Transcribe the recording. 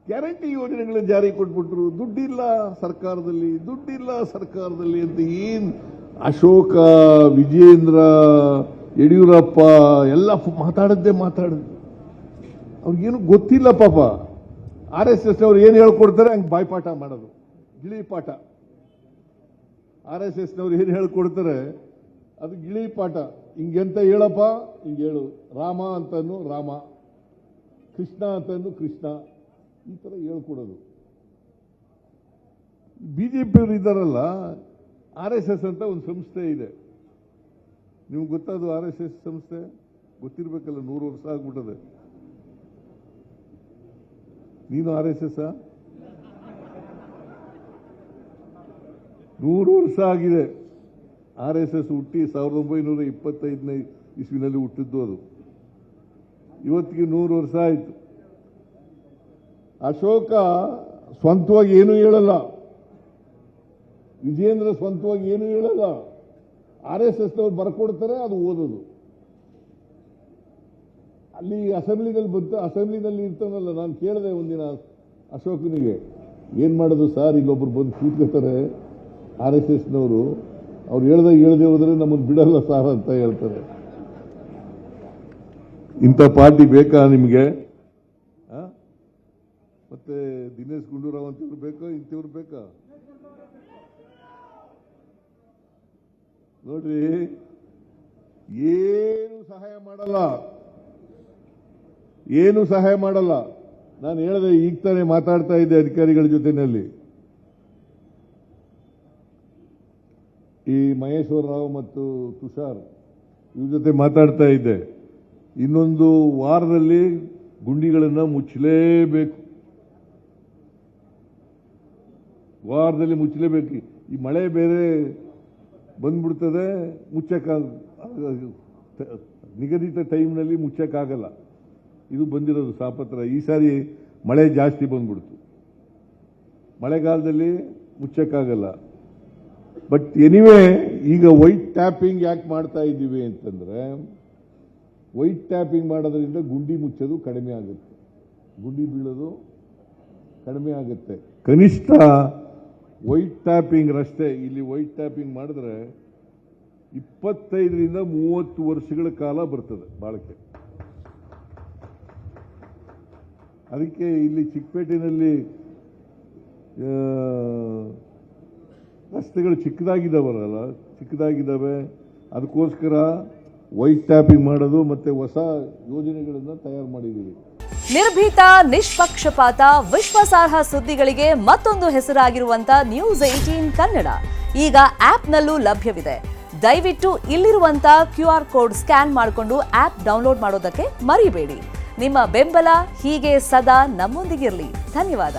Guarantee ಯೋಜನೆಗಳ ಜಾರಿ ಕೊಟ್ಬಿಟ್ರು. ದುಡ್ಡಿಲ್ಲ ಸರ್ಕಾರದಲ್ಲಿ ಅಂತ ಏನ್ ಅಶೋಕ, ವಿಜೇಂದ್ರ, ಯಡಿಯೂರಪ್ಪ ಎಲ್ಲ ಮಾತಾಡದ್ದೇ ಅವ್ರಿಗೇನು ಗೊತ್ತಿಲ್ಲ ಪಾಪ. RSS ಅವ್ರು ಏನು ಹೇಳ್ಕೊಡ್ತಾರೆ ಹಂಗೆ ಬಾಯ್ಪಾಠ ಮಾಡೋದು, ಗಿಳಿಪಾಠ. RSS ನವ್ರು ಏನು ಹೇಳ್ಕೊಡ್ತಾರೆ ಅದು ಗಿಳಿಪಾಠ. ಹಿಂಗೆಂತ ಹೇಳಪ್ಪ, ಹಿಂಗೆ ಹೇಳು. ರಾಮ ಅಂತನು ರಾಮ, ಕೃಷ್ಣ ಅಂತನು ಕೃಷ್ಣ, ಈ ಥರ ಹೇಳ್ಕೊಡೋದು. ಬಿಜೆಪಿಯವರು ಇದ್ದಾರಲ್ಲ, RSS ಅಂತ ಒಂದು ಸಂಸ್ಥೆ ಇದೆ. ನಿಮ್ಗೆ ಗೊತ್ತದು RSS ಸಂಸ್ಥೆ? ಗೊತ್ತಿರ್ಬೇಕಲ್ಲ, 100 ವರ್ಷ ಆಗ್ಬಿಟ್ಟದೆ. ನೀನು RSS 100 ವರ್ಷ ಆಗಿದೆ. RSS ಹುಟ್ಟಿ 1925ನೇ ಇಸ್ವಿನಲ್ಲಿ ಹುಟ್ಟಿದ್ದು ಅದು. ಇವತ್ತಿಗೆ 100 ವರ್ಷ ಆಯಿತು. ಅಶೋಕ ಸ್ವಂತವಾಗಿ ಏನೂ ಹೇಳಲ್ಲ, ವಿಜೇಂದ್ರ ಸ್ವಂತವಾಗಿ ಏನೂ ಹೇಳಲ್ಲ. RSSನವ್ರು ಬರ್ಕೊಡ್ತಾರೆ, ಅದು ಓದೋದು. ಅಲ್ಲಿ ಅಸೆಂಬ್ಲಿನಲ್ಲಿ ಇರ್ತಾನಲ್ಲ, ನಾನು ಕೇಳಿದೆ ಒಂದಿನ ಅಶೋಕನಿಗೆ, ಏನ್ ಮಾಡೋದು ಸರ್, ಇಲ್ಲೊಬ್ರು ಬಂದು ಕೂತ್ಕೋತಾರೆ RSSನವರು, ಅವ್ರು ಹೇಳ್ದೆ ಹೋದ್ರೆ ನಮ್ಮನ್ನು ಬಿಡಲ್ಲ ಸಾರ್ ಅಂತ ಹೇಳ್ತಾರೆ. ಇಂಥ ಪಾರ್ಟಿ ಬೇಕಾ ನಿಮಗೆ? ಮತ್ತೆ ದಿನೇಶ್ ಗುಂಡೂರಾವ್ ಅಂತವ್ರು ಬೇಕಾ, ಇಂಥವ್ರು ಬೇಕಾ? ನೋಡ್ರಿ, ಏನು ಸಹಾಯ ಮಾಡಲ್ಲ. ನಾನು ಹೇಳಿದೆ, ಈಗ ತಾನೇ ಮಾತಾಡ್ತಾ ಇದ್ದೆ ಅಧಿಕಾರಿಗಳ ಜೊತೆನಲ್ಲಿ. ಈ ಮಹೇಶ್ವರ ರಾವ್ ಮತ್ತು ತುಷಾರ್ ಇವ್ರ ಜೊತೆ ಮಾತಾಡ್ತಾ ಇದ್ದೆ. ಇನ್ನೊಂದು ವಾರದಲ್ಲಿ ಗುಂಡಿಗಳನ್ನು ಮುಚ್ಚಲೇಬೇಕು. ಈ ಮಳೆ ಬೇರೆ ಬಂದ್ಬಿಡ್ತದೆ, ನಿಗದಿತ ಟೈಮ್ನಲ್ಲಿ ಮುಚ್ಚಕ್ಕಾಗಲ್ಲ. ಇದು ಬಂದಿರೋದು ಸಾಪತ್ರ. ಈ ಸಾರಿ ಮಳೆ ಜಾಸ್ತಿ ಬಂದ್ಬಿಡ್ತು, ಮಳೆಗಾಲದಲ್ಲಿ ಮುಚ್ಚಕ್ಕಾಗಲ್ಲ. ಬಟ್ ಎನಿವೇ, ಈಗ ವೈಟ್ ಟ್ಯಾಪಿಂಗ್ ಯಾಕೆ ಮಾಡ್ತಾ ಇದ್ದೀವಿ ಅಂತಂದ್ರೆ, ವೈಟ್ ಟ್ಯಾಪಿಂಗ್ ಮಾಡೋದ್ರಿಂದ ಗುಂಡಿ ಮುಚ್ಚೋದು ಕಡಿಮೆ ಆಗುತ್ತೆ, ಗುಂಡಿ ಬೀಳೋದು ಕಡಿಮೆ ಆಗುತ್ತೆ. ಕನಿಷ್ಠ ವೈಟ್ ಟ್ಯಾಪಿಂಗ್ ರಸ್ತೆ ಇಲ್ಲಿ ವೈಟ್ ಟ್ಯಾಪಿಂಗ್ ಮಾಡಿದ್ರೆ 25ರಿಂದ 30 ವರ್ಷಗಳ ಕಾಲ ಬರ್ತದೆ ಬಾಳಿಕೆ. ಅದಕ್ಕೆ ಇಲ್ಲಿ ಚಿಕ್ಕಪೇಟೆನಲ್ಲಿ ರಸ್ತೆಗಳು ಚಿಕ್ಕದಾಗಿದ್ದಾವೆ. ಅದಕ್ಕೋಸ್ಕರ ವೈಟ್ ಟ್ಯಾಪಿಂಗ್ ಮಾಡೋದು ಮತ್ತೆ ಹೊಸ ಯೋಜನೆಗಳನ್ನು ತಯಾರು ಮಾಡಿದ್ದೀವಿ. ನಿರ್ಭೀತ, ನಿಷ್ಪಕ್ಷಪಾತ, ವಿಶ್ವಾಸಾರ್ಹ ಸುದ್ದಿಗಳಿಗೆ ಮತ್ತೊಂದು ಹೆಸರಾಗಿರುವಂತ ನ್ಯೂಸ್ 18 ಕನ್ನಡ ಈಗ ಆಪ್ನಲ್ಲೂ ಲಭ್ಯವಿದೆ. ದಯವಿಟ್ಟು ಇಲ್ಲಿರುವಂತ QR ಕೋಡ್ ಸ್ಕ್ಯಾನ್ ಮಾಡಿಕೊಂಡು ಆಪ್ ಡೌನ್ಲೋಡ್ ಮಾಡೋದಕ್ಕೆ ಮರಿಬೇಡಿ. ನಿಮ್ಮ ಬೆಂಬಲ ಹೀಗೆ ಸದಾ ನಮ್ಮೊಂದಿಗಿರಲಿ. ಧನ್ಯವಾದ.